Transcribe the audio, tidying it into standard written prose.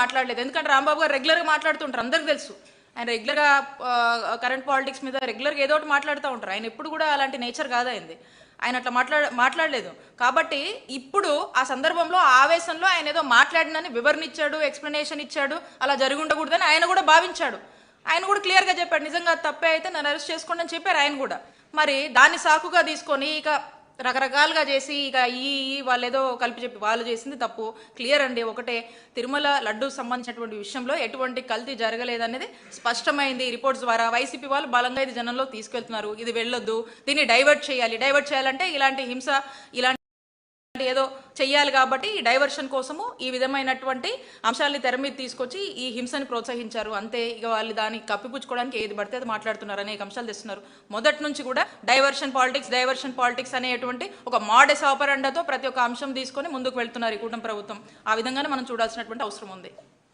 మాట్లాడలేదు. ఎందుకంటే రాంబాబు గారు రెగ్యులర్గా మాట్లాడుతుంటారు, అందరికీ తెలుసు. ఆయన రెగ్యులర్గా కరెంట్ పాలిటిక్స్ మీద రెగ్యులర్గా ఏదో ఒకటి మాట్లాడుతూ ఉంటారు. ఆయన ఎప్పుడు కూడా అలాంటి నేచర్ కాదు అయింది. ఆయన అట్లా మాట్లాడలేదు. కాబట్టి ఇప్పుడు ఆ సందర్భంలో ఆవేశంలో ఆయన ఏదో మాట్లాడినని వివరణ ఇచ్చాడు, ఎక్స్ప్లెనేషన్ ఇచ్చాడు, అలా జరిగి ఉండకూడదని ఆయన కూడా భావించాడు. ఆయన కూడా క్లియర్గా చెప్పాడు, నిజంగా తప్పే అయితే నన్ను అరెస్ట్ చేసుకోండి అని చెప్పారు ఆయన కూడా. మరి దాన్ని సాకుగా తీసుకొని ఇక రకరకాలుగా చేసి ఇక ఈ వాళ్ళు ఏదో కలిపి చెప్పి వాళ్ళు చేసింది తప్పు. క్లియర్ అండి, ఒకటే, తిరుమల లడ్డు సంబంధించినటువంటి విషయంలో ఎటువంటి కల్తీ జరగలేదనేది స్పష్టమైంది రిపోర్ట్స్ ద్వారా. వైసీపీ వాళ్ళు బలంగా ఇది జనంలో తీసుకెళ్తున్నారు, ఇది వెళ్ళొద్దు, దీన్ని డైవర్ట్ చేయాలంటే ఇలాంటి హింస ఇలాంటి ఏదో చెయ్యాలి కాబట్టి ఈ డైవర్షన్ కోసము ఈ విధమైనటువంటి అంశాలని తెర మీద తీసుకొచ్చి ఈ హింసని ప్రోత్సహించారు అంతే. ఇక వాళ్ళు దాన్ని కప్పిపుచ్చుకోవడానికి ఏది పడితే అది మాట్లాడుతున్నారు, అనేక అంశాలు తెస్తున్నారు. మొదటి నుంచి కూడా డైవర్షన్ పాలిటిక్స్ అనేటువంటి ఒక మోడస్ ఆపరెండాతో ప్రతి ఒక్క అంశం తీసుకొని ముందుకు వెళ్తున్నారు ఈ కూటమి ప్రభుత్వం. ఆ విధంగానే మనం చూడాల్సినటువంటి అవసరం ఉంది.